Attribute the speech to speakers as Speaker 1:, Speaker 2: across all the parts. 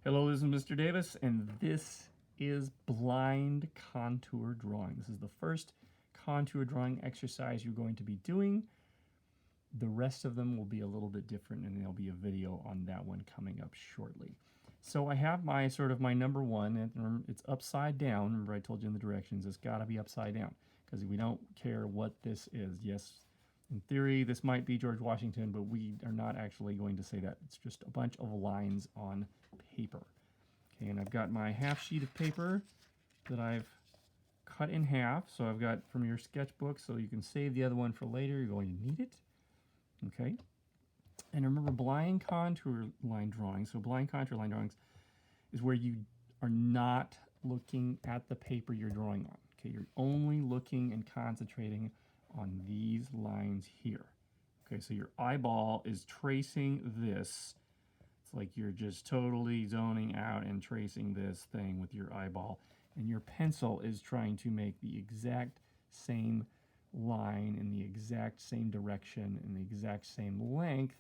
Speaker 1: Hello, this is Mr. Davis, and this is blind contour drawing. This is the first contour drawing exercise you're going to be doing. The rest of them will be a little bit different, and there'll be a video on that one coming up shortly. So I have my my number one, and it's upside down. Remember I told you in the directions, it's got to be upside down, because we don't care what this is. Yes, in theory, this might be George Washington, but we are not actually going to say that. It's just a bunch of lines on paper. Okay, and I've got my half sheet of paper that I've cut in half. So I've got from your sketchbook, so you can save the other one for later. You're going to need it. Okay. And remember, blind contour line drawing. So blind contour line drawings is where you are not looking at the paper you're drawing on. Okay, you're only looking and concentrating on these lines here. Okay, so your eyeball is tracing this. It's like you're just totally zoning out and tracing this thing with your eyeball, and your pencil is trying to make the exact same line in the exact same direction in the exact same length,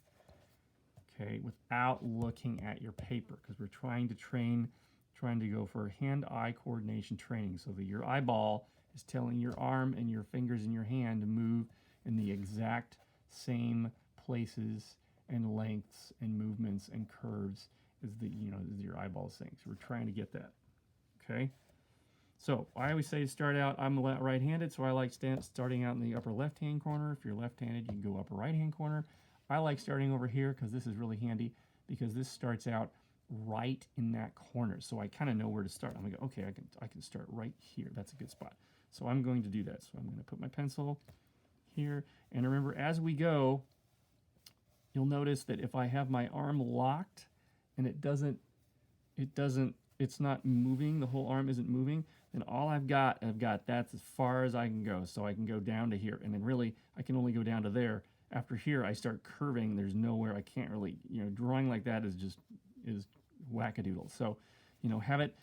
Speaker 1: okay, without looking at your paper, because we're trying to go for hand-eye coordination training, so that your eyeball is telling your arm and your fingers in your hand to move in the exact same places and lengths and movements and curves as as your eyeball is saying. So we're trying to get that. Okay. So I always say to start out, I'm right-handed, so I like starting out in the upper left-hand corner. If you're left-handed, you can go upper right-hand corner. I like starting over here because this is really handy, because this starts out right in that corner. So I kind of know where to start. I'm going to go, okay, I can start right here. That's a good spot. So I'm going to do that. So I'm going to put my pencil here. And remember, as we go, you'll notice that if I have my arm locked and it's not moving, the whole arm isn't moving, then all I've got that's as far as I can go. So I can go down to here, and then really I can only go down to there. After here, I start curving. There's nowhere, I can't really, drawing like that is wackadoodle. So, have it.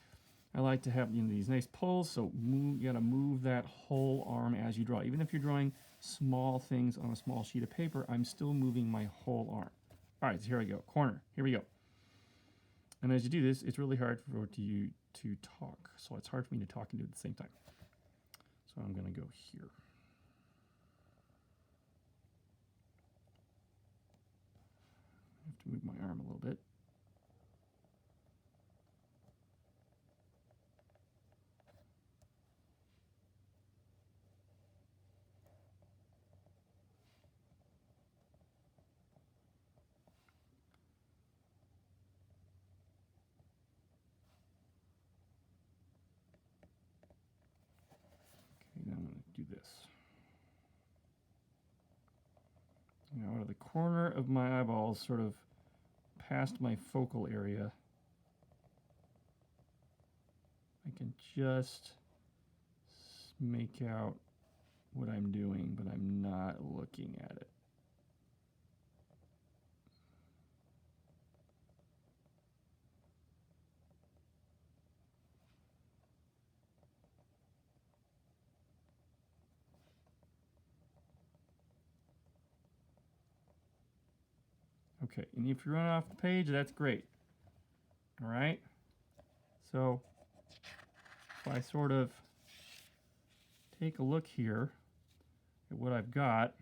Speaker 1: I like to have these nice pulls. So you gotta move that whole arm as you draw. Even if you're drawing small things on a small sheet of paper, I'm still moving my whole arm. All right, so here I go. Corner. Here we go. And as you do this, it's really hard for you to talk. So it's hard for me to talk and do it at the same time. So I'm going to go here. I have to move my arm a little bit. Okay, now I'm going to do this. Now out of the corner of my eyeballs, sort of past my focal area, I can just make out what I'm doing, but I'm not looking at it. Okay, and if you run off the page, that's great. All right? So if I sort of take a look here at what I've got,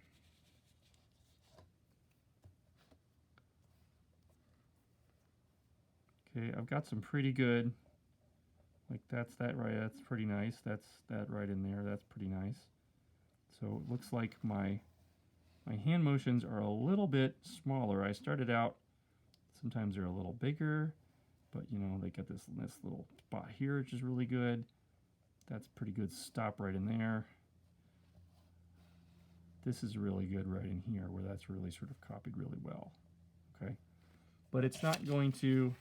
Speaker 1: okay, I've got some pretty good, like that's pretty nice. That's that right in there, that's pretty nice. So it looks like my hand motions are a little bit smaller. I started out, sometimes they're a little bigger, but they get this little spot here, which is really good. That's pretty good stop right in there. This is really good right in here, where that's really sort of copied really well. Okay, but it's not going to,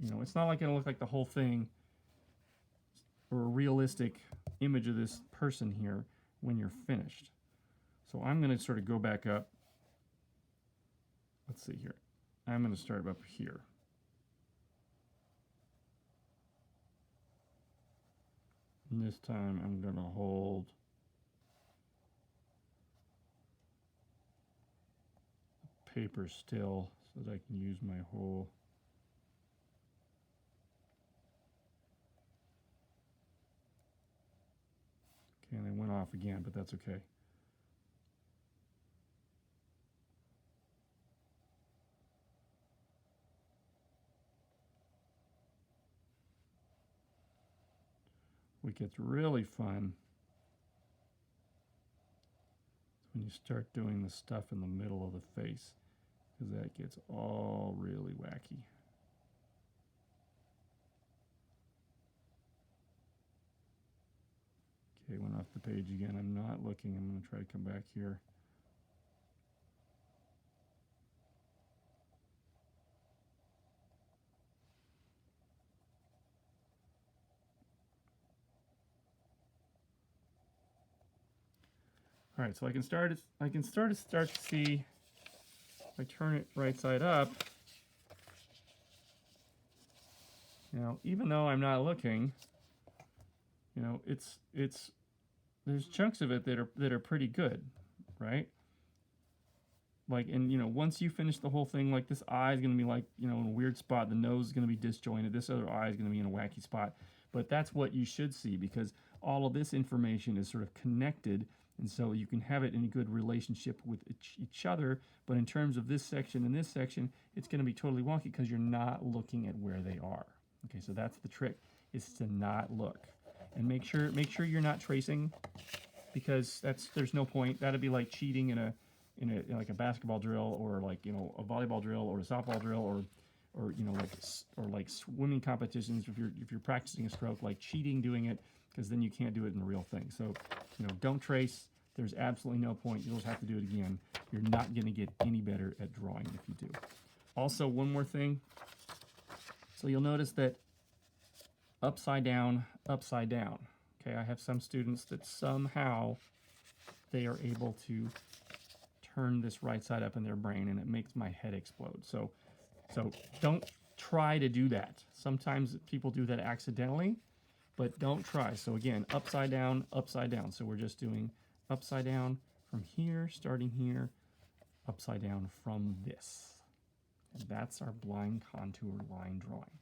Speaker 1: it's not like going to look like the whole thing or a realistic image of this person here when you're finished. So I'm going to sort of go back up. Let's see here. I'm going to start up here. And this time I'm going to hold the paper still so that I can use my whole off again, but that's okay. What gets really fun is when you start doing the stuff in the middle of the face, because that gets all really wacky. Okay, went off the page again. I'm not looking. I'm going to try to come back here. All right, so I can start to see, if I turn it right side up, you know, even though I'm not looking, you know, there's chunks of it that are pretty good, right? Like, and you know, once you finish the whole thing, like this eye is going to be like, you know, in a weird spot. The nose is going to be disjointed. This other eye is going to be in a wacky spot. But that's what you should see, because all of this information is sort of connected, and so you can have it in a good relationship with each other. But in terms of this section and this section, it's going to be totally wonky because you're not looking at where they are. Okay, so that's the trick, is to not look, and make sure you're not tracing, because there's no point. That'd be like cheating in like a basketball drill, or like, you know, a volleyball drill, or a softball drill, or you know, like swimming competitions. If you're practicing a stroke, like cheating doing it, because then you can't do it in the real thing. So, you know, don't trace. There's absolutely no point. You'll just have to do it again. You're not going to get any better at drawing if you do. Also, one more thing. So you'll notice that upside down, upside down. Okay, I have some students that somehow they are able to turn this right side up in their brain, and it makes my head explode. So don't try to do that. Sometimes people do that accidentally, but don't try. So again, upside down, upside down. So we're just doing upside down from here, starting here, upside down from this. And that's our blind contour line drawing.